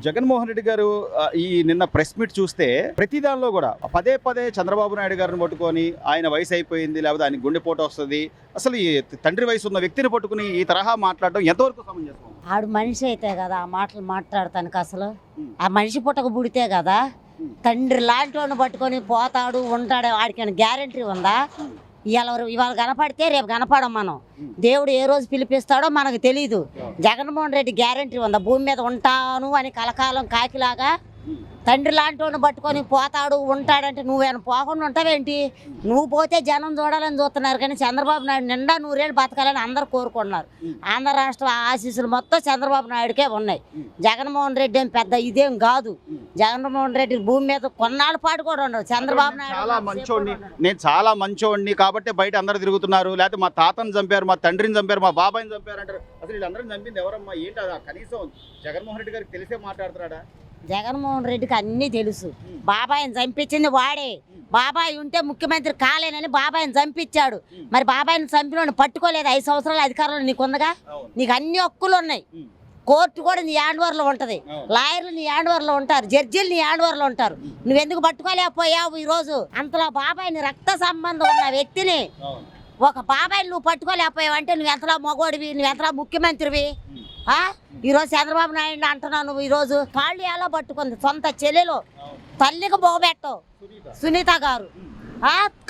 జగన్మోహన్ రెడ్డి గారు ఈ నిన్న ప్రెస్ మీట్ చూస్తే ప్రతి దానిలో కూడా పదే పదే చంద్రబాబు నాయుడు గారిని పట్టుకొని ఆయన వయసు అయిపోయింది, లేకపోతే ఆయన గుండెపోటు వస్తుంది, అసలు ఈ తండ్రి వయసు ఉన్న వ్యక్తిని పట్టుకుని ఈ తరహా మాట్లాడడం ఎంతవరకు సమంజసం? ఆడు మనిషి అయితే కదా ఆ మాటలు మాట్లాడతానికి, అసలు ఆ మనిషి పుట్టక పుడితే కదా తండ్రి లాంటి వాడిని పట్టుకొని పోతాడు ఉంటాడు, ఆడికి గ్యారెంటీ ఉందా? ఇవాళ కనపడితే రేపు కనపడం మనం. దేవుడు ఏ రోజు పిలిపిస్తాడో మనకు తెలీదు. జగన్మోహన్ రెడ్డి గ్యారెంటీ ఉందా భూమి మీద ఉంటాను అని కలకాలం కాకిలాగా? తండ్రి లాంటి వాడిని పట్టుకొని పోతాడు ఉంటాడంటే నువ్వేమైనా పోకుండా ఉంటావేంటి? నువ్వు పోతే జనం చూడాలని చూస్తున్నారు, కానీ చంద్రబాబు నాయుడు నిండా నూరేళ్ళు బతకాలని అందరు కోరుకుంటున్నారు. ఆంధ్ర రాష్ట్ర ఆశీస్సులు మొత్తం చంద్రబాబు నాయుడుకే ఉన్నాయి. జగన్మోహన్ రెడ్డి ఏం పెద్ద ఇదేం కాదు. జగన్మోహన్ రెడ్డి భూమి మీద కొన్నాళ్ళ పాటు కూడా ఉండదు. చంద్రబాబు నాయుడు చాలా మంచోడిని, నేను చాలా మంచోడిని కాబట్టి బయట అందరు తిరుగుతున్నారు, లేకపోతే మా తాతని చంపారు, మా తండ్రిని చంపారు, మా బాబాయిని చంపారు అంటారు. అసలు వీళ్ళందరిని చంపింది ఎవరమ్మా? ఏంటి కనీసం జగన్మోహన్ రెడ్డి గారికి తెలిసే మాట్లాడుతున్నాడా? జగన్మోహన్ రెడ్డికి అన్నీ తెలుసు. బాబాయిని చంపించింది వాడే. బాబాయ్ ఉంటే ముఖ్యమంత్రి కాలేనని బాబాయిని చంపించాడు. మరి బాబాయిని చంపిన పట్టుకోలేదు. 5 సంవత్సరాల అధికారంలో నీకుందగా. నీకు అన్ని హక్కులు ఉన్నాయి. కోర్టు కూడా నీ హ్యాండ్ఓవర్లో ఉంటుంది, లాయర్లు నీ హ్యాండ్ఓవర్లో ఉంటారు, జడ్జీలు నీ హ్యాండ్ఓవర్లో ఉంటారు. నువ్వెందుకు పట్టుకోలేకపోయావు ఈరోజు? అంతలో బాబాయిని రక్త సంబంధం ఉన్న వ్యక్తిని ఒక బాబాయిని నువ్వు పట్టుకోలేకపోయావు అంటే నువ్వు ఎంతలా మగోడివి, నువ్వు ఎంతలా ముఖ్యమంత్రివి? ఈరోజు చంద్రబాబు నాయుడు అంటున్నావు. నువ్వు ఈరోజు కాళ్ళు ఎలా పట్టుకుంది సొంత చెల్లెలు తల్లికి బొగబెట్టవు సునీత గారు.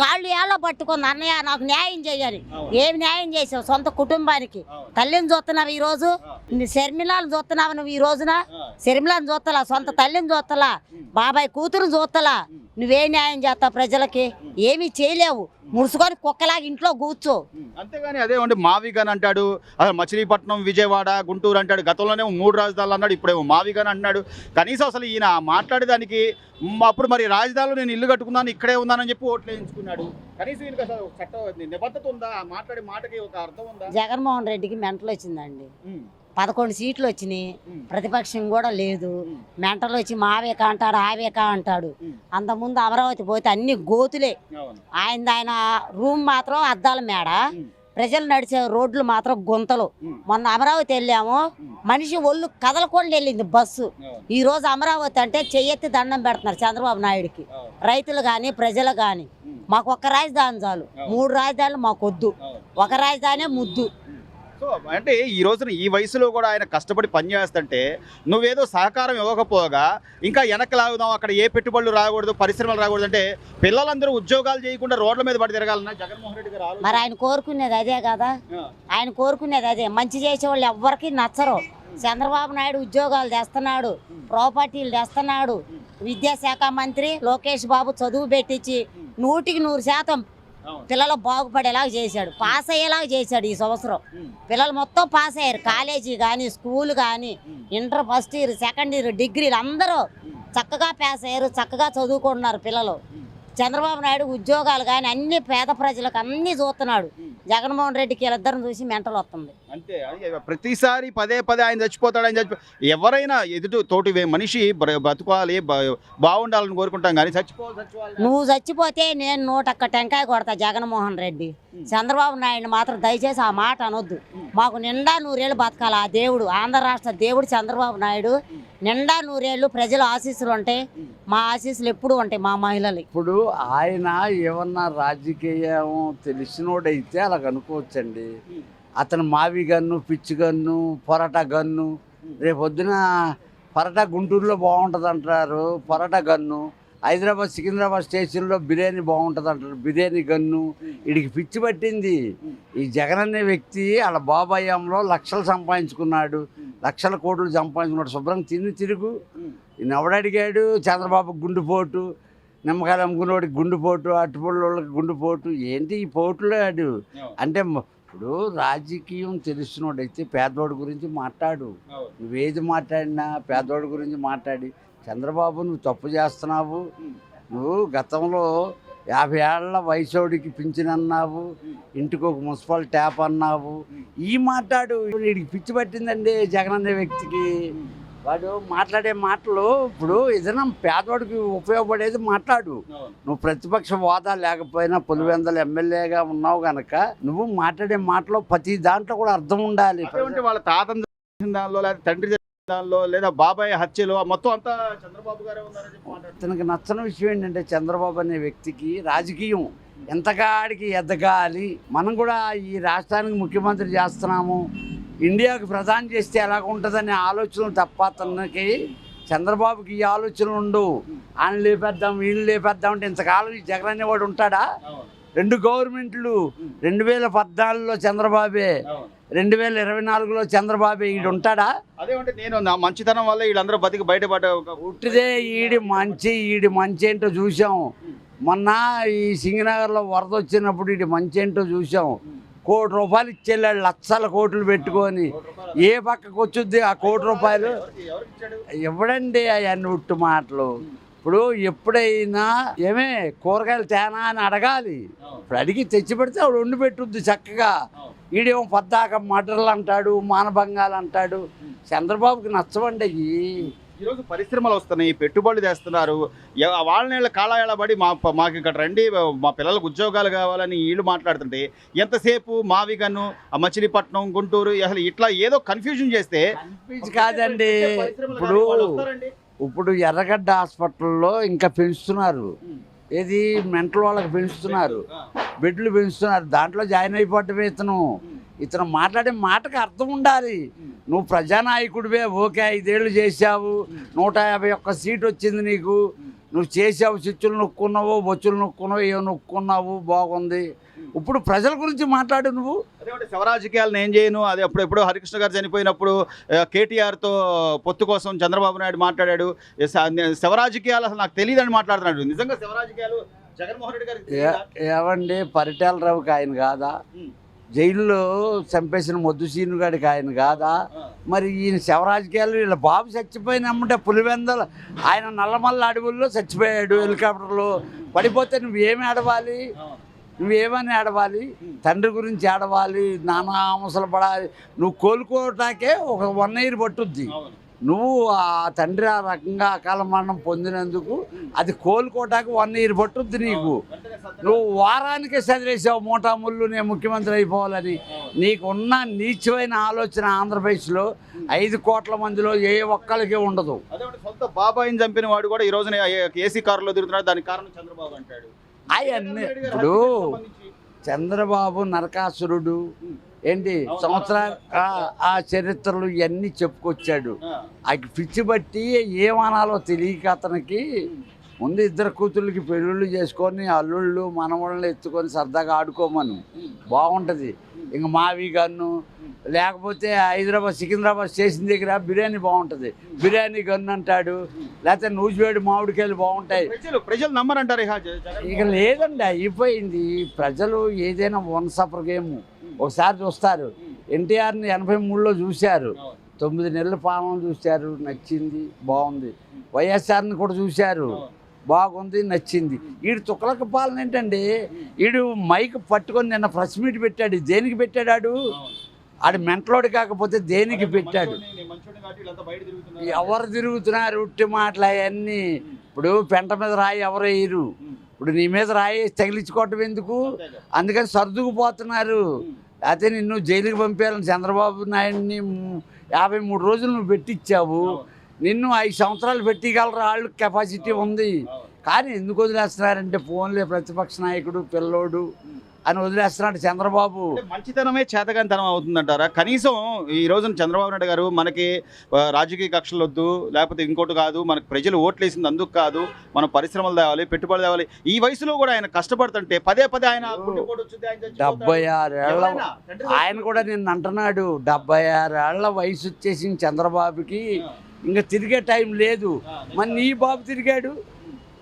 కాళ్ళు ఎలా పట్టుకుంది, అన్నయ్య నాకు న్యాయం చేయాలి. ఏమి న్యాయం చేసావు సొంత కుటుంబానికి? తల్లిని చూస్తున్నావు ఈరోజు, షర్మిలాని చూస్తున్నావు నువ్వు ఈ రోజున. షర్మిలాని చూస్తలా, సొంత తల్లిని చూస్తలా, బాబాయ్ కూతురుని చూస్తలా. నువ్వే న్యాయం చేస్తావు ప్రజలకి? ఏమీ చేయలేవు. ముడుచుకొని కుక్కలాగా ఇంట్లో కూర్చో. అంతేగాని అదే ఉండి మావిగాని అంటాడు, అసలు మచిలీపట్నం, విజయవాడ, గుంటూరు అంటాడు. గతంలోనే 3 రాజధానులు అన్నాడు, ఇప్పుడేమో మావిగాని అంటున్నాడు. కనీసం అసలు ఈయన మాట్లాడేదానికి అప్పుడు మరి రాజధానిలో నేను ఇల్లు కట్టుకున్నాను, ఇక్కడే ఉన్నానని చెప్పి ఓట్లు వేయించుకున్నాడు. కనీసం ఈయనకి అసలు చట్ట నిబద్ధత ఉందా? మాట్లాడే మాటకి ఒక అర్థం ఉందా? జగన్మోహన్ రెడ్డికి మెంటలు వచ్చిందండి. 11 సీట్లు వచ్చినాయి, ప్రతిపక్షం కూడా లేదు. మెంటలు వచ్చి మావేక అంటాడు, ఆవేక అంటాడు. అంతకుముందు అమరావతి పోతే అన్ని గోతులే. ఆయన రూమ్ మాత్రం అద్దాల మేడ, ప్రజలు నడిచే రోడ్లు మాత్రం గుంతలు. మొన్న అమరావతి వెళ్ళాము, మనిషి ఒళ్ళు కదలకుండా వెళ్ళింది బస్సు. ఈ రోజు అమరావతి అంటే చెయ్యెత్తి దండం పెడుతున్నారు చంద్రబాబు నాయుడికి. రైతులు కానీ ప్రజలు కానీ మాకు ఒక్క రాజధాని చాలు, 3 రాజధానులు మాకు వద్దు, ఒక రాజధానే ముద్దు. సో అంటే ఈ రోజున ఈ వయసులో కూడా ఆయన కష్టపడి పనిచేస్తుంటే నువ్వేదో సహకారం ఇవ్వకపోగా ఇంకా వెనక్కి లాగుదాం, అక్కడ ఏ పెట్టుబడులు రాకూడదు, పరిశ్రమలు రాకూడదు అంటే పిల్లలందరూ ఉద్యోగాలు చేయకుండా రోడ్ల మీద పడి తిరగాలన్నా జగన్మోహన్ రెడ్డి గారు? మరి ఆయన కోరుకునేది అదే కదా. ఆయన కోరుకునేది అదే. మంచి చేసేవాళ్ళు ఎవ్వరికి నచ్చరు. చంద్రబాబు నాయుడు ఉద్యోగాలు తెస్తున్నాడు, ప్రాపర్టీలు తెస్తున్నాడు. విద్యాశాఖ మంత్రి లోకేష్ బాబు చదువు పెట్టించి 100కి 100% పిల్లలు బాగుపడేలాగా చేశాడు, పాస్ అయ్యేలాగా చేశాడు. ఈ సంవత్సరం పిల్లలు మొత్తం పాస్ అయ్యారు. కాలేజీ కానీ స్కూల్ కానీ inter first year, second year, డిగ్రీలు అందరూ చక్కగా పాస్ అయ్యారు, చక్కగా చదువుకుంటున్నారు పిల్లలు. చంద్రబాబు నాయుడు ఉద్యోగాలు కానీ అన్ని పేద ప్రజలకు అన్ని చూస్తున్నాడు. జగన్మోహన్ రెడ్డికి వీళ్ళిద్దరిని చూసి మెంటలు వస్తుంది. అంతే. ప్రతిసారి పదే పదే ఆయన చచ్చిపోతాడు, ఆయన ఎవరైనా ఎదుటి తోటి మనిషి బతుకోవాలి, బాగుండాలని కోరుకుంటాం కానీ చచ్చిపోవాలి. నువ్వు చచ్చిపోతే నేను 101 టెంకాయ కొడతా జగన్మోహన్ రెడ్డి. చంద్రబాబు నాయుడు మాత్రం దయచేసి ఆ మాట అనొద్దు. మాకు నిండా 100 ఏళ్ళు బతకాలి ఆ దేవుడు, ఆంధ్ర రాష్ట్ర దేవుడు చంద్రబాబు నాయుడు. నిండా 100 ఏళ్ళు ప్రజల ఆశీస్సులు ఉంటాయి, మా ఆశీస్సులు ఎప్పుడు ఉంటాయి మా మహిళలు. ఇప్పుడు ఆయన ఏమన్నా రాజకీయం తెలిసినోడైతే అలా అనుకోవచ్చండి. అతను మావి గన్ను, పిచ్చి గన్ను, పొరటా గన్ను. రేపొద్దున పొరటా గుంటూరులో బాగుంటుంది అంటారు, పొరటా గన్ను. హైదరాబాద్ సికింద్రాబాద్ స్టేషన్లో బిర్యానీ బాగుంటుంది అంటారు, బిర్యానీ గన్ను. వీడికి పిచ్చి పట్టింది. ఈ జగన్ అనే వ్యక్తి వాళ్ళ బాబాయంలో లక్షలు సంపాదించుకున్నాడు, లక్షల కోట్లు సంపాదించుకున్నాడు. శుభ్రంగా తిరుగు. ఈయన ఎవడడిగాడు? చంద్రబాబు గుండుపోటు, నిమ్మకాయలు అమ్ముకునేవాడికి గుండుపోటు, అట్టుపళ్ళకి గుండుపోటు. ఏంటి ఈ పోటులో ఆడు అంటే? ఇప్పుడు రాజకీయం తెలిసినోడైతే పేదవాడి గురించి మాట్లాడు. నువ్వేది మాట్లాడినా పేదవాడి గురించి మాట్లాడి, చంద్రబాబు నువ్వు తప్పు చేస్తున్నావు, నువ్వు గతంలో 50 ఏళ్ల వయసోడికి పింఛన్ అన్నావు, ఇంటికి ఒక మున్సిపల్ ట్యాప్ అన్నావు, ఈ మాట్లాడు. వీడికి పిచ్చి పట్టిందండి జగన్ అనే వ్యక్తికి. వాడు మాట్లాడే మాటలు ఇప్పుడు ఏదైనా పేదవాడికి ఉపయోగపడేది మాట్లాడు. నువ్వు ప్రతిపక్ష హోదా లేకపోయినా పులివెందుల ఎమ్మెల్యేగా ఉన్నావు కనుక నువ్వు మాట్లాడే మాటలో ప్రతి దాంట్లో కూడా అర్థం ఉండాలి. వాళ్ళ తాత తండ్రి దానిలో లేదా బాబాయ్ హత్యలో మొత్తం అంతా చంద్రబాబు గారే ఉన్నారని చెప్పి మాట్లాడుతున్నారు. అతనికి నచ్చని విషయం ఏంటంటే చంద్రబాబు అనే వ్యక్తికి రాజకీయం ఎంతకాడికి ఎదగాలి, మనం కూడా ఈ రాష్ట్రానికి ముఖ్యమంత్రి చేస్తున్నాము, ఇండియాకి ప్రధాని చేస్తే ఎలాగ ఉంటుందనే ఆలోచనలు తప్ప అతనికి చంద్రబాబుకి ఈ ఆలోచనలు ఉండవు. ఆయన లేపేద్దాం వీళ్ళు లేపేద్దాం అంటే ఇంతకాలం ఈ జగన్ అనేవాడు ఉంటాడా? 2 గవర్నమెంట్లు 2014లో చంద్రబాబే, 2024లో చంద్రబాబే, ఈడు ఉంటాడా? అదేమంటే నేను నా మంచితనం వల్ల వీళ్ళందరూ బతికి బయటపడ్డ ఉట్టిదే ఈడి మంచి ఏంటో చూసాం. మొన్న ఈ సింగనగర్లో వరద వచ్చినప్పుడు ఈడి మంచి ఏంటో చూసాం. ₹1 కోటి ఇచ్చేళ్ళాడు, లక్షల కోట్లు పెట్టుకొని. ఏ పక్కకు వచ్చుద్ది ఆ ₹1 కోటి? ఇవ్వడండి అవన్నీ ఉట్టు మాటలు. ఇప్పుడు ఎప్పుడైనా ఏమే కూరగాయలు తేనా అని అడగాలి. ఇప్పుడు అడిగి తెచ్చి పెడితే ఆవిడ వండి పెట్టుద్ది చక్కగా. ఈడేమో పద్దాక మటర్లు అంటాడు, మానభంగాలు అంటాడు. చంద్రబాబుకి నచ్చవండి అయ్యి. ఈరోజు పరిశ్రమలు వస్తున్నాయి, పెట్టుబడులు తెస్తున్నారు, వాళ్ళ నీళ్ళ కాళాయళబడి మాకు ఇక్కడ రండి, మా పిల్లలకు ఉద్యోగాలు కావాలని వీళ్ళు మాట్లాడుతుంటే ఎంతసేపు మావిగన్ను, మచిలీపట్నం, గుంటూరు అసలు ఇట్లా ఏదో కన్ఫ్యూజన్ చేస్తే కాదండి. ఇప్పుడు ఎర్రగడ్డ హాస్పిటల్లో ఇంకా పెంచుతున్నారు. ఏది మెంటల్ వాళ్ళకి పెంచుతున్నారు, బెడ్లు పెంచుతున్నారు. దాంట్లో జాయిన్ అయిపోవటమే ఇతను మాట్లాడే మాటకు అర్థం ఉండాలి. నువ్వు ప్రజానాయకుడివే, ఓకే 5 ఏళ్ళు చేసావు, 151 సీట్ వచ్చింది నీకు, నువ్వు చేసావు, చిచ్చులు నొక్కున్నావు, బొచ్చులు నొక్కున్నావు, ఏమో నొక్కున్నావు, బాగుంది. ఇప్పుడు ప్రజల గురించి మాట్లాడు నువ్వు. అదే శవరాజకీయాలను ఏం చేయను. అది ఎప్పుడెప్పుడు హరికృష్ణ గారు చనిపోయినప్పుడు కేటీఆర్తో పొత్తు కోసం చంద్రబాబు నాయుడు మాట్లాడాడు. శవరాజకీయాలు అసలు నాకు తెలియదని మాట్లాడుతున్నాడు. నిజంగా శవరాజకీయాలు జగన్మోహన్ రెడ్డి గారికి ఏమండి? పరిటాల రావుకి ఆయన కాదా? జైల్లో చంపేసిన మొద్దు సీను గారికి ఆయన కాదా? మరి ఈయన శవరాజకీయాలు వీళ్ళ బాబు చచ్చిపోయినమ్మంటే పులివెందలు ఆయన నల్లమల్ల అడవుల్లో చచ్చిపోయాడు, హెలికాప్టర్లో పడిపోతే నువ్వేమి ఆడవాలి? నువ్వేమని ఆడవాలి? తండ్రి గురించి ఆడవాలి, నానా ఆమసలు పడాలి. నువ్వు కోలుకోవటాకే ఒక 1 year పట్టుద్ది. నువ్వు ఆ తండ్రి ఆ రకంగా అకాల మరణం పొందినందుకు అది కోలుకోవటానికి 1 year పట్టుద్ది నీకు. నువ్వు వారానికే చదివేసావు మూటా ముళ్ళు నేను ముఖ్యమంత్రి అయిపోవాలని. నీకున్న నీచమైన ఆలోచన ఆంధ్రప్రదేశ్లో 5 కోట్ల మందిలో ఏ ఒక్కరికి ఉండదు. సొంత బాబాయిని చంపిన వాడు కూడా ఈ రోజున ఏసీ కారులో తిరుగుతున్నాడు, దానికి కారణం చంద్రబాబు అంటాడు. అవన్నీ ఇప్పుడు చంద్రబాబు నరకాసురుడు ఏంటి సంవత్సరాలు ఆ చరిత్రలు ఇవన్నీ చెప్పుకొచ్చాడు. ఆ పిచ్చి బట్టి ఏమనాలో తెలియక అతనికి ముందు 2 కూతుళ్ళకి పెళ్ళిళ్ళు చేసుకొని అల్లుళ్ళు మనవాళ్ళని ఎత్తుకొని సరదాగా ఆడుకోమను, బాగుంటుంది. ఇంక మావి గన్ను లేకపోతే సికింద్రాబాద్ స్టేషన్ దగ్గర బిర్యానీ బాగుంటుంది, బిర్యానీ గన్ను అంటాడు. లేకపోతే నూజివేడు మామిడికాయలు బాగుంటాయి. ప్రజలు నమ్మరంటారు. ఇక లేదండి, అయిపోయింది. ప్రజలు ఏదైనా 1 సఫర్ గేమ్ ఒకసారి చూస్తారు. ఎన్టీఆర్ని 83లో చూశారు, 9 నెలల పాలన చూశారు, నచ్చింది, బాగుంది. వైఎస్ఆర్ని కూడా చూశారు, బాగుంది, నచ్చింది. వీడు తుక్కలక పాలన ఏంటండి? వీడు మైక్ పట్టుకొని నిన్న ప్రెస్ మీట్ పెట్టాడు. దేనికి పెట్టాడు? ఆడు మెంటలోడు కాకపోతే దేనికి పెట్టాడు? ఎవరు తిరుగుతున్నారు? ఉట్టి మాటలు అవన్నీ. ఇప్పుడు పెంట మీద రాయి ఎవరు వేయరు. ఇప్పుడు నీ మీద రాయి తగిలించుకోవటం ఎందుకు? అందుకని సర్దుకుపోతున్నారు. అయితే నిన్ను జైలుకి పంపేయాలని చంద్రబాబు నాయుడిని 53 రోజులు నువ్వు పెట్టించావు. నిన్ను 5 సంవత్సరాలు పెట్టగలరు, వాళ్ళు కెపాసిటీ ఉంది. కానీ ఎందుకు వదిలేస్తున్నారంటే ఫోన్లే ప్రతిపక్ష నాయకుడు పిల్లోడు అని వదిలేస్తున్నాడు చంద్రబాబు. మంచితనమే చేతగానితనం అవుతుందంటారా? కనీసం ఈ రోజున చంద్రబాబు నాయుడు గారు మనకి రాజకీయ కక్షలు వద్దు, లేకపోతే ఇంకోటి కాదు, మనకు ప్రజలు ఓట్లు వేసింది అందుకు కాదు, మనం పరిశ్రమలు తేవాలి, పెట్టుబడులు తేవాలి. ఈ వయసులో కూడా ఆయన కష్టపడుతుంటే పదే ఆయన 76 ఏళ్ళ ఆయన కూడా నిన్ను అంటున్నాడు. 76 ఏళ్ళ వయసు వచ్చేసింది చంద్రబాబుకి, ఇంకా తిరిగే టైం లేదు. మరి నీ బాబు తిరిగాడు,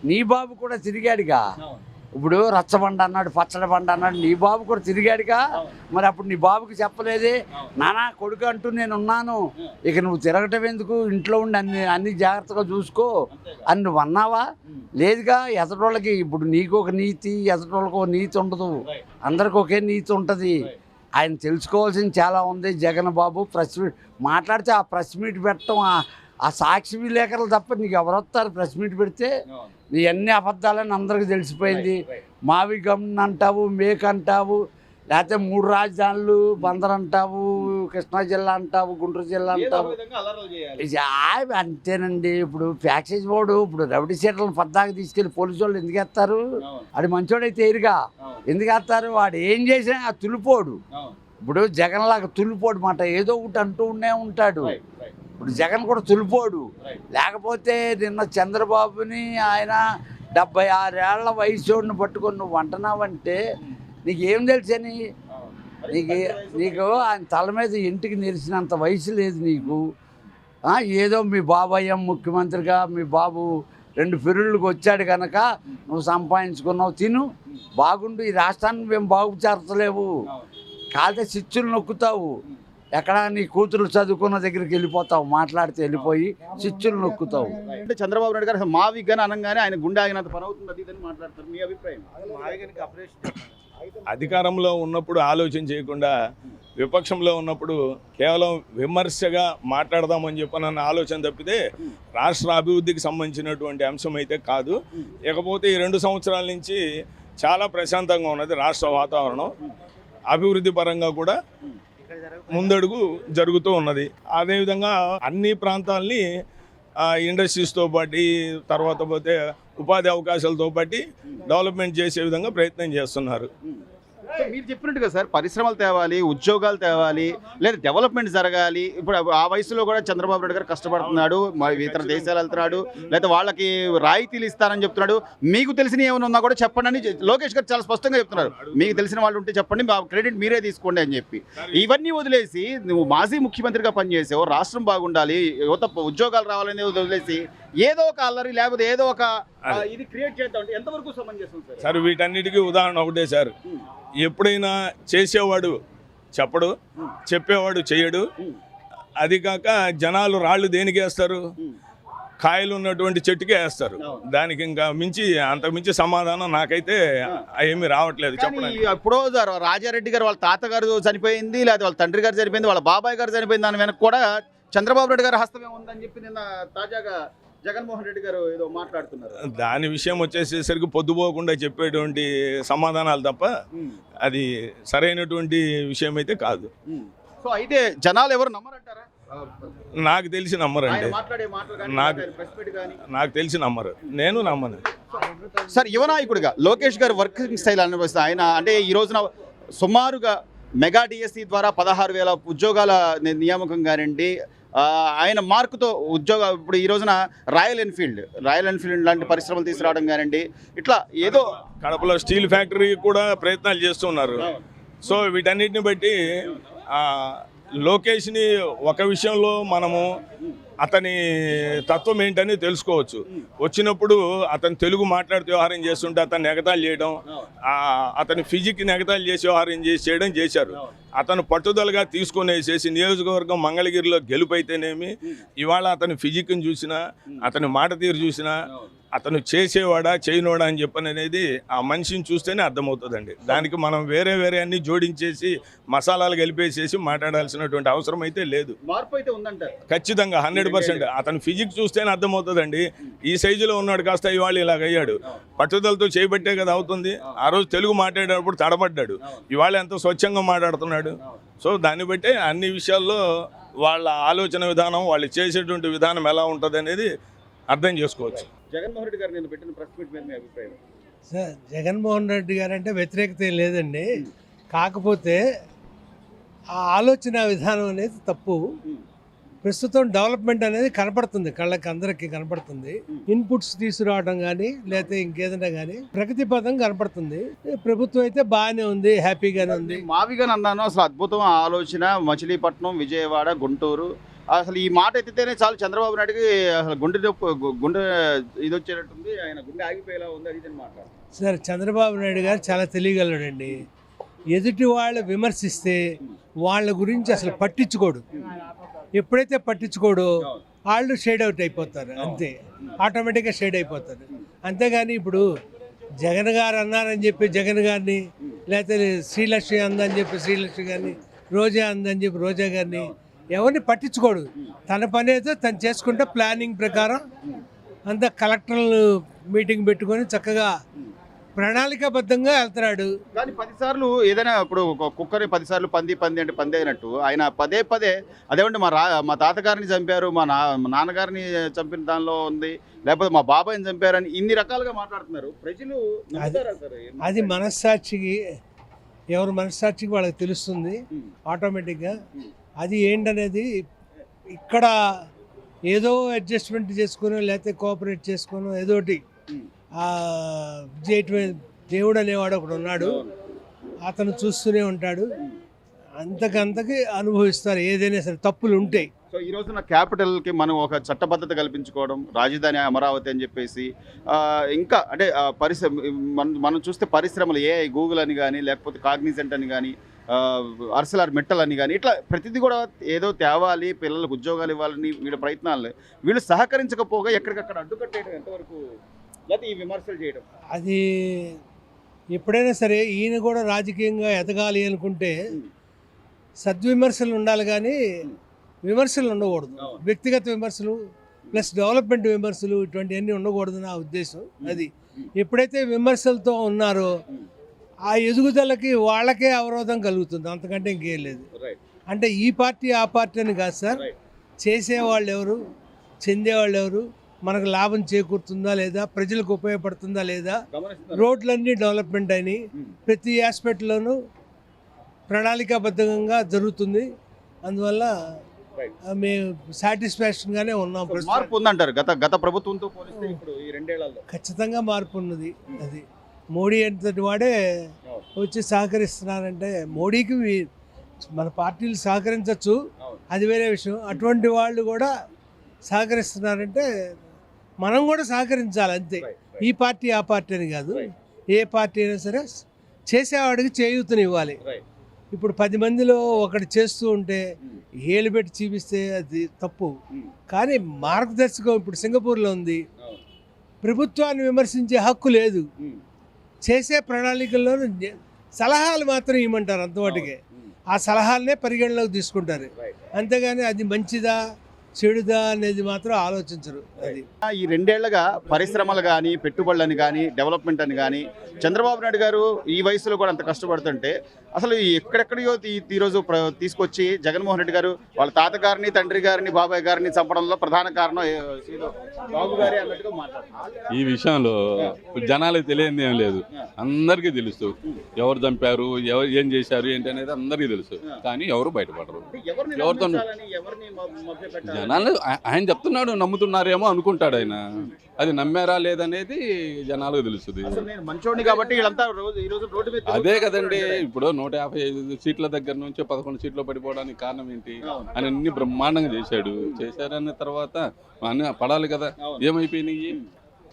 నీ బాబు కూడా తిరిగాడుగా. ఇప్పుడు రచ్చబండ అన్నాడు, పచ్చడి బండ అన్నాడు, నీ బాబు కూడా తిరిగాడుగా. మరి అప్పుడు నీ బాబుకి చెప్పలేదే, నానా కొడుకు అంటూ నేను ఉన్నాను, ఇక నువ్వు తిరగటం ఎందుకు, ఇంట్లో ఉండి అన్ని జాగ్రత్తగా చూసుకో అని నువ్వు అన్నావా? లేదుగా. ఎదటోళ్ళకి ఇప్పుడు నీకు ఒక నీతి, ఎదటోళ్ళకి ఒక నీతి ఉండదు, అందరికి ఒకే నీతి ఉంటుంది. ఆయన తెలుసుకోవాల్సింది చాలా ఉంది. జగన్ బాబు ప్రెస్ మీట్ మాట్లాడితే ఆ ప్రెస్ మీట్ పెట్టడం, ఆ సాక్షి విలేకరులు తప్ప నీకు ఎవరు వస్తారు ప్రెస్ మీట్ పెడితే? నీ అన్ని అబద్ధాలని అందరికీ తెలిసిపోయింది. మావి గమ్ అంటావు, మేక్ అంటావు, లేకపోతే 3 రాజధానులు బందర్ అంటావు, కృష్ణా జిల్లా అంటావు, గుంటూరు జిల్లా అంటావు. అంతేనండి. ఇప్పుడు ప్యాకేజ్ వాడు ఇప్పుడు రౌడీ సీట్లను పద్దాకి తీసుకెళ్ళి పోలీసు వాళ్ళు ఎందుకు వేస్తారు? అది మంచోడైతే ఎరుగా ఎందుకు వేస్తారు? వాడు ఏం చేసినా ఆ తులిపోడు. ఇప్పుడు జగన్ లాగా తులిపోడు మాట ఏదో ఒకటి అంటూనే ఉంటాడు. ఇప్పుడు జగన్ కూడా తులిపోడు. లేకపోతే నిన్న చంద్రబాబుని ఆయన 76 ఏళ్ల వయసుని పట్టుకొని నువ్వు అంటున్నావంటే నీకేం తెలుసని? నీకు ఆయన తల మీద ఇంటికి నిలిచినంత వయసు లేదు నీకు. ఏదో మీ బాబాయ్ ముఖ్యమంత్రిగా మీ బాబు 2 ఫిరుళ్ళకి వచ్చాడు కనుక నువ్వు సంపాదించుకున్నావు, తిను బాగుండు. ఈ రాష్ట్రాన్ని మేము బాగు చేర్చలేవు. కాలితే చిచ్చులు నొక్కుతావు. ఎక్కడ నీ కూతురు చదువుకున్న దగ్గరికి వెళ్ళిపోతావు, మాట్లాడితే వెళ్ళిపోయి చిచ్చులు నొక్కుతావు. అంటే చంద్రబాబు నాయుడు గారు మా విజ్ఞానం అనగానే ఆయన గుండె ఆగినంత పని అవుతుంది అది ఇదని మాట్లాడతారు. మీ అభిప్రాయం? అధికారంలో ఉన్నప్పుడు ఆలోచన చేయకుండా విపక్షంలో ఉన్నప్పుడు కేవలం విమర్శగా మాట్లాడదామని చెప్పనన్న ఆలోచన తప్పితే రాష్ట్ర అభివృద్ధికి సంబంధించినటువంటి అంశం అయితే కాదు. ఇకపోతే ఈ 2 సంవత్సరాల నుంచి చాలా ప్రశాంతంగా ఉన్నది రాష్ట్ర వాతావరణం. అభివృద్ధి పరంగా కూడా ముందడుగు జరుగుతూ ఉన్నది. అదేవిధంగా అన్ని ప్రాంతాలని ఇండస్ట్రీస్తో పాటు తర్వాత పోతే ఉపాధి అవకాశాలతో పాటు డెవలప్మెంట్ చేసే విధంగా ప్రయత్నం చేస్తున్నారు. మీరు చెప్పినట్టుగా సార్ పరిశ్రమలు తేవాలి, ఉద్యోగాలు తేవాలి, లేదా డెవలప్మెంట్ జరగాలి. ఇప్పుడు ఆ వయసులో కూడా చంద్రబాబు నాయుడు గారు కష్టపడుతున్నాడు, మరి ఇతర దేశాలు వెళ్తున్నాడు, లేదా వాళ్ళకి రాయితీలు ఇస్తారని చెప్తున్నాడు. మీకు తెలిసిన ఏమైనా ఉన్నా కూడా చెప్పండి అని లోకేష్ గారు చాలా స్పష్టంగా చెప్తున్నారు. మీకు తెలిసిన వాళ్ళు ఉంటే చెప్పండి, మా క్రెడిట్ మీరే తీసుకోండి అని చెప్పి. ఇవన్నీ వదిలేసి నువ్వు మాజీ ముఖ్యమంత్రిగా పనిచేసావు, రాష్ట్రం బాగుండాలి, యువత ఉద్యోగాలు రావాలని వదిలేసి ఏదో ఒక అల్లరి లేకపోతే ఏదో ఒక ఇది క్రియేట్ చేద్దాం అంటే ఎంతవరకు సమంజసం సార్? వీటన్నిటికీ ఉదాహరణ ఒకటే సార్. ఎప్పుడైనా చేసేవాడు చెప్పడు, చెప్పేవాడు చేయడు. అది కాక జనాలు రాళ్ళు దేనికి వేస్తారు? కాయలు ఉన్నటువంటి చెట్టుకే వేస్తారు. దానికి ఇంకా మించి అంతకు మించి సమాధానం నాకైతే ఏమీ రావట్లేదు చెప్పడానికి. ఇప్పుడు రాజారెడ్డి గారు వాళ్ళ తాతగారు చనిపోయింది, లేదా వాళ్ళ తండ్రి గారు చనిపోయింది, వాళ్ళ బాబాయ్ గారు చనిపోయింది, దాని వెనక కూడా చంద్రబాబు నాయుడు గారు హస్తమే ఉందని చెప్పి నిన్న తాజాగా జగన్మోహన్ రెడ్డి గారు ఏదో మాట్లాడుతున్నారు. దాని విషయం వచ్చేసేసరికి పొద్దుపోకుండా చెప్పేటువంటి సమాధానాలు తప్ప అది సరైనటువంటి విషయం అయితే కాదు. సో అయితే జనాలు ఎవరు నమ్మరంటారా? నాకు తెలిసి నమ్మరండి. నాకు తెలిసి నమ్మరు, నేను నమ్మను. సార్ యువ నాయకుడిగా లోకేష్ గారు వర్కింగ్ స్టైల్ అనిపిస్తుంది. ఆయన అంటే ఈ రోజున సుమారుగా మెగా డిఎస్సి ద్వారా 16,000 ఉద్యోగాల నియామకం కానివ్వండి, ఆయన మార్కుతో ఇప్పుడు ఈ రోజున రాయల్ ఎన్ఫీల్డ్ లాంటి పరిశ్రమలు తీసుకురావడం కానివ్వండి, ఇట్లా ఏదో కడపలో స్టీల్ ఫ్యాక్టరీ కూడా ప్రయత్నాలు చేస్తున్నారు. సో వీటన్నిటిని బట్టి లోకేష్ని ఒక విషయంలో మనము అతని తత్వం ఏంటని తెలుసుకోవచ్చు. వచ్చినప్పుడు అతను తెలుగు మాట్లాడుతూ వ్యవహారం చేస్తుంటే అతన్ని ఎగతాళి చేయడం, అతని ఫిజిక్ని ఎగతాళి చేసి వ్యవహారం చేయడం చేశారు. అతను పట్టుదలగా తీసుకునేసేసి నియోజకవర్గం మంగళగిరిలో గెలుపైతేనేమి, ఇవాళ అతని ఫిజిక్ని చూసినా, అతని మాట తీరు చూసినా, అతను చేసేవాడా చేయనోడా అని చెప్పని అనేది ఆ మనిషిని చూస్తేనే అర్థమవుతుందండి. దానికి మనం వేరే అన్ని జోడించేసి మసాలాలు కలిపేసేసి మాట్లాడాల్సినటువంటి అవసరం అయితే లేదు. మార్పు అయితే ఉందంటారు ఖచ్చితంగా 100%. అతను ఫిజిక్స్ చూస్తేనే అర్థమవుతుందండి. ఈ సైజులో ఉన్నాడు కాస్త ఇవాళ ఇలాగ అయ్యాడు. పట్టుదలతో చేయబట్టే కదా అవుతుంది. ఆ రోజు తెలుగు మాట్లాడేటప్పుడు తడబడ్డాడు, ఇవాళ ఎంతో స్వచ్ఛంగా మాట్లాడుతున్నాడు. సో దాన్ని బట్టే అన్ని విషయాల్లో వాళ్ళ ఆలోచన విధానం, వాళ్ళు చేసేటువంటి విధానం ఎలా ఉంటుంది అనేది అర్థం చేసుకోవచ్చు. జగన్మోహన్ రెడ్డి గారు నేను పెట్టిన ప్రెస్ మీట్ మీద మీ అభిప్రాయం? సార్ జగన్మోహన్ రెడ్డి గారు అంటే వ్యతిరేకత ఏం లేదండి. కాకపోతే ఆ ఆలోచన విధానం అనేది తప్పు. ప్రస్తుతం డెవలప్మెంట్ అనేది కనపడుతుంది, కళ్ళకి అందరికీ కనపడుతుంది. ఇన్పుట్స్ తీసుకురావడం కానీ లేకపోతే ఇంకేదైనా కానీ ప్రగతి పదం కనపడుతుంది. ప్రభుత్వం అయితే బాగానే ఉంది, హ్యాపీగానే ఉంది. మావిగా అన్నాను అసలు అద్భుతం ఆలోచన. మచిలీపట్నం, విజయవాడ, గుంటూరు, అసలు ఈ మాట ఎత్తితేనే చాలు చంద్రబాబు నాయుడుకి అసలు గుండె ఇది వచ్చేటట్టుంది, ఆయన గుండె ఆగిపోయేలా ఉంది. అది మాట్లాడు సార్, చంద్రబాబు నాయుడు గారు చాలా తెలియగలడండి. ఎదుటి వాళ్ళు విమర్శిస్తే వాళ్ళ గురించి అసలు పట్టించుకోడు. ఎప్పుడైతే పట్టించుకోడో వాళ్ళు షేడ్ అవుట్ అయిపోతారు, అంతే, ఆటోమేటిక్గా షేడ్ అయిపోతారు. అంతేగాని ఇప్పుడు జగన్ గారు అన్నారని చెప్పి జగన్ గారిని, లేకపోతే శ్రీలక్ష్మి అందని చెప్పి శ్రీలక్ష్మి గారిని, రోజా అందని చెప్పి రోజా గారిని ఎవరిని పట్టించుకోడు. తన పని అయితే తను చేసుకుంటే ప్లానింగ్ ప్రకారం అంతా కలెక్టర్లు మీటింగ్ పెట్టుకొని చక్కగా ప్రణాళికాబద్ధంగా వెళ్తున్నాడు. కానీ 10 సార్లు ఏదైనా ఇప్పుడు ఒక కుక్కని 10 సార్లు పంది అంటే పంది అయినట్టు ఆయన పదే అదేమంటే మా తాతగారిని చంపారు, మా నాన్నగారిని చంపిన దానిలో ఉంది, లేకపోతే మా బాబాయిని చంపారని ఇన్ని రకాలుగా మాట్లాడుతున్నారు. ప్రజలు నమ్ముతారా సార్? అది మనస్సాక్షికి, ఎవరి మనస్సాక్షికి వాళ్ళకి తెలుస్తుంది ఆటోమేటిక్గా. అది ఏంటనేది ఇక్కడ ఏదో అడ్జస్ట్మెంట్ చేసుకుని లేకపోతే కోఆపరేట్ చేసుకుని ఏదోటి దేవుడు అనేవాడు ఒకడు ఉన్నాడు, అతను చూస్తూనే ఉంటాడు. అంతకంతకి అనుభవిస్తారు ఏదైనా సరే, తప్పులు ఉంటాయి. సో ఈ రోజున క్యాపిటల్కి మనం ఒక చట్టబద్ధత కల్పించుకోవడం, రాజధాని అమరావతి అని చెప్పేసి ఇంకా అంటే మనం చూస్తే పరిశ్రమలు గూగుల్ అని కానీ లేకపోతే కాగ్నిజెంట్ అని కానీ అర్సలార్ మెట్టల్ అని కానీ ఇట్లా ప్రతిదీ కూడా ఏదో తేవాలి, పిల్లలకు ఉద్యోగాలు ఇవ్వాలని వీళ్ళ ప్రయత్నాలు, వీళ్ళు సహకరించకపోగా ఎక్కడికక్కడ అడ్డుకట్టేయడం ఎంతవరకు, లేకపోతే ఈ విమర్శలు చేయడం? అది ఎప్పుడైనా సరే ఈయన కూడా రాజకీయంగా ఎదగాలి అనుకుంటే సద్విమర్శలు ఉండాలి కానీ విమర్శలు ఉండకూడదు. వ్యక్తిగత విమర్శలు ప్లస్ డెవలప్మెంట్ విమర్శలు ఇటువంటివన్నీ ఉండకూడదు నా ఉద్దేశం. అది ఎప్పుడైతే విమర్శలతో ఉన్నారో ఆ ఎదుగుదలకి వాళ్ళకే అవరోధం కలుగుతుంది, అంతకంటే ఇంకేం లేదు. అంటే ఈ పార్టీ ఆ పార్టీ అని కాదు సార్, చేసేవాళ్ళు ఎవరు, చెందేవాళ్ళు ఎవరు, మనకు లాభం చేకూరుతుందా లేదా, ప్రజలకు ఉపయోగపడుతుందా లేదా, రోడ్లన్నీ డెవలప్మెంట్ అయినాయి, ప్రతి ఆస్పెక్ట్లోనూ ప్రణాళికాబద్ధంగా జరుగుతుంది. అందువల్ల మేము సాటిస్ఫాక్షన్గానే ఉన్నాం. మార్పు ఉందంటారు గత ప్రభుత్వంతో పోలిస్తే ఇప్పుడు ఈ 2 ఏళ్లలో? ఖచ్చితంగా మార్పు ఉన్నది. అది మోడీ అంతటి వాడే వచ్చి సహకరిస్తున్నారంటే, మోడీకి మన పార్టీలు సహకరించవచ్చు, అది వేరే విషయం. అటువంటి వాళ్ళు కూడా సహకరిస్తున్నారంటే మనం కూడా సహకరించాలి అంతే. ఈ పార్టీ ఆ పార్టీ అని కాదు, ఏ పార్టీ అయినా సరే చేసేవాడికి చేయూతనివ్వాలి. ఇప్పుడు 10 మందిలో ఒకటి చేస్తూ ఉంటే ఏలు పెట్టి చూపిస్తే అది తప్పు. కానీ మార్గదర్శకం ఇప్పుడు సింగపూర్లో ఉంది, ప్రభుత్వాన్ని విమర్శించే హక్కు లేదు, చేసే ప్రణాళికల్లో సలహాలు మాత్రం ఇవ్వమంటారు అంతవాటికే. ఆ సలహాలనే పరిగణలోకి తీసుకుంటారు, అంతేగాని అది మంచిదా చెడుదా అనేది మాత్రం ఆలోచించరు. అది ఈ 2 ఏళ్లుగా పరిశ్రమలు కానీ పెట్టుబడులని కానీ డెవలప్మెంట్ అని కానీ చంద్రబాబు నాయుడు గారు ఈ వయసులో కూడా అంత కష్టపడుతుంటే అసలు ఎక్కడెక్కడియో ఈరోజు తీసుకొచ్చి జగన్మోహన్ రెడ్డి గారు వాళ్ళ తాతగారిని, తండ్రి గారిని, బాబాయ్ గారిని చంపడంలో ప్రధాన కారణం బాబు గారి అన్నట్టుగా మాట్లాడుతున్నారు. ఈ విషయంలో జనాలకు తెలియదు ఏం లేదు, అందరికీ తెలుసు ఎవరు చంపారు, ఎవరు ఏం చేశారు ఏంటి అనేది అందరికీ తెలుసు. కానీ ఎవరు బయటపడరు. ఎవరితో జనాలు ఆయన చెప్తున్నాడు, నమ్ముతున్నారేమో అనుకుంటాడు ఆయన, అది నమ్మారా లేదనేది జనాలకు తెలుస్తుంది. అదే కదండి, ఇప్పుడు 155 సీట్ల దగ్గర నుంచి 11 సీట్లు పడిపోవడానికి కారణం ఏంటి? ఆయన అన్ని బ్రహ్మాండంగా చేశారన్న తర్వాత అన్నీ పడాలి కదా, ఏమైపోయినాయి?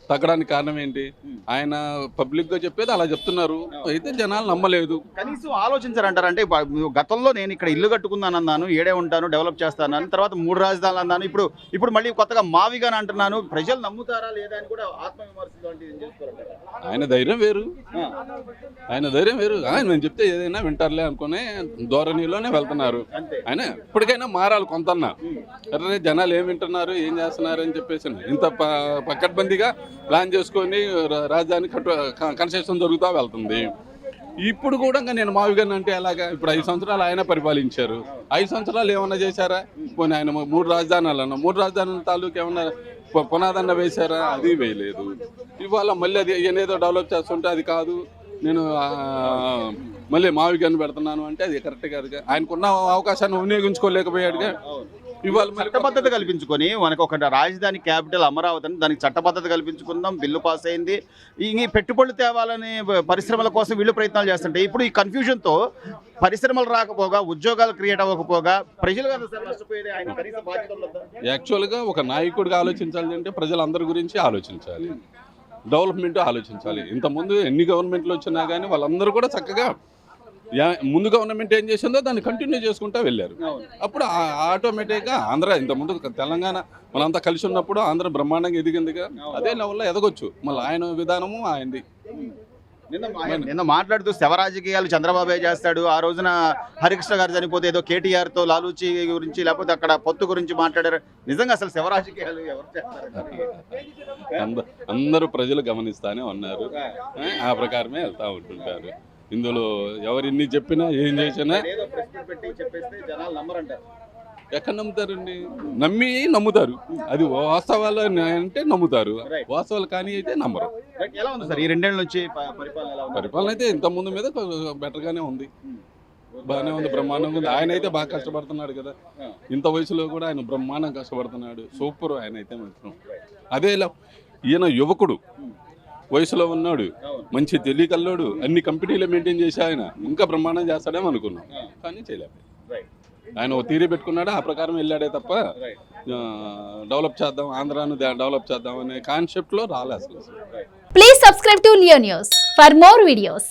తగ్గడానికి కారణం ఏంటి? ఆయన పబ్లిక్ గా చెప్పేది అలా చెప్తున్నారు, అయితే జనాలు నమ్మలేదు. కనీసం ఆలోచించారంటారు. అంటే గతంలో నేను ఇక్కడ ఇల్లు కట్టుకుందాను అన్నాను, ఏడే ఉంటాను, డెవలప్ చేస్తాను, తర్వాత 3 రాజధానులు అన్నాను, ఇప్పుడు మళ్ళీ కొత్తగా మావిగాని అంటున్నాను, ప్రజలు నమ్ముతారా లేదా అని కూడా ఆత్మవిమర్శ ఆయన ధైర్యం వేరు, ఆయన ధైర్యం వేరు. నేను చెప్తే ఏదైనా వింటారులే అనుకునే ధోరణిలోనే వెళ్తున్నారు. ఆయన ఇప్పటికైనా మారాలి కొంతన్నా. అరే జనాలు ఏం వింటున్నారు, ఏం చేస్తున్నారు అని చెప్పేసి ఇంత పకడ్బందీగా ప్లాన్ చేసుకొని రాజధాని కన్స్ట్రక్షన్ జరుగుతూ వెళ్తుంది. ఇప్పుడు కూడా నేను మావిగాని అంటే అలాగా, ఇప్పుడు 5 సంవత్సరాలు ఆయన పరిపాలించారు, 5 సంవత్సరాలు ఏమన్నా చేశారా? పోనీ ఆయన 3 రాజధానులు అన్న 3 రాజధానుల తాలూకు ఏమన్నా పునాదన్న వేశారా? అది వేయలేదు. ఇవాళ మళ్ళీ అది ఏదో డెవలప్ చేస్తుంటే అది కాదు, నేను మళ్ళీ మావిగాని పెడుతున్నాను అంటే అది కరెక్ట్ కాదుగా. ఆయనకున్న అవకాశాన్ని వినియోగించుకోలేకపోయాడుగా. ఇవాళ చట్టబద్ధత కల్పించుకొని మనకు ఒక రాజధాని క్యాపిటల్ అమరావతి అని దానికి చట్టబద్ధత కల్పించుకుందాం, బిల్లు పాస్ అయింది, ఈ పెట్టుబడులు తేవాలని పరిశ్రమల కోసం వీళ్ళు ప్రయత్నాలు చేస్తుంటే ఇప్పుడు ఈ కన్ఫ్యూజన్తో పరిశ్రమలు రాకపోగా, ఉద్యోగాలు క్రియేట్ అవ్వకపోగా ప్రజలు కదా సార్ నష్టపోయేది. ఆయన కనీస బాధ్యత యాక్చువల్గా ఒక నాయకుడిగా ఆలోచించాలి అంటే ప్రజలందరి గురించి ఆలోచించాలి, డెవలప్మెంట్ ఆలోచించాలి. ఇంతకుముందు ఎన్ని గవర్నమెంట్లు వచ్చినా కానీ వాళ్ళందరూ కూడా చక్కగా ముందు గవర్నమెంట్ ఏం చేసిందో దాన్ని కంటిన్యూ చేసుకుంటూ వెళ్ళారు. అప్పుడు ఆటోమేటిక్గా ఆంధ్ర ఇంతకుముందు తెలంగాణ మనంతా కలిసి ఉన్నప్పుడు ఆంధ్ర బ్రహ్మాండంగా ఎదిగిందిగా, అదే లెవెల్లో ఎదగొచ్చు. మళ్ళీ ఆయన విధానము ఆయనది. నిన్న మాట్లాడుతూ శవ రాజకీయాలు చంద్రబాబే చేస్తాడు, ఆ రోజున హరికృష్ణ గారు చనిపోతే ఏదో కేటీఆర్ తో లాలూచి గురించి లేకపోతే అక్కడ పొత్తు గురించి మాట్లాడారు. నిజంగా అసలు శవ రాజకీయాలు ఎవరు చేస్తారు? అందరూ ప్రజలు గమనిస్తానే ఉన్నారు, ఆ ప్రకారమే వెళ్తా ఉంటుంటారు. ఇందులో ఎవరు ఎన్ని చెప్పినా ఏం చేసినా ఏదో ప్రెస్ మీట్ పెట్టి చెప్పేస్తే జనాలు నమ్మరంటారు. ఎక్కడ నమ్ముతారండి? నమ్ముతారు, అది వాస్తవాలు అంటే నమ్ముతారు, వాస్తవాలు కానీ అయితే నమ్మరు. ఎలా ఉంది సార్ ఈ 2 ఏళ్ల నుంచి పరిపాలన ఎలా ఉంది? పరిపాలన అయితే ఇంత ముందు మీద బెటర్గానే ఉంది, బాగానే ఉంది, బ్రహ్మాండంగా ఉంది. ఆయన అయితే బాగా కష్టపడుతున్నాడు కదా, ఇంత వయసులో కూడా ఆయన బ్రహ్మాండం కష్టపడుతున్నాడు, సూపర్. ఆయన అయితే మాత్రం అదే ఈయన యువకుడు, వయసులో ఉన్నాడు, మంచి తెలియకల్లోడు, అన్ని కంపెనీలు మెయింటైన్ చేసి ఆయన ఇంకా బ్రహ్మాండం చేస్తాడేమో అనుకున్నాం, కానీ చేయలేదు. ఆయన ఒక తీరి పెట్టుకున్నాడు, ఆ ప్రకారం వెళ్ళాడే తప్ప డెవలప్ చేద్దాం, ఆంధ్రాను డెవలప్ చేద్దాం అనే కాన్సెప్ట్లో రాలే అసలు. Please subscribe to Leo News for more videos.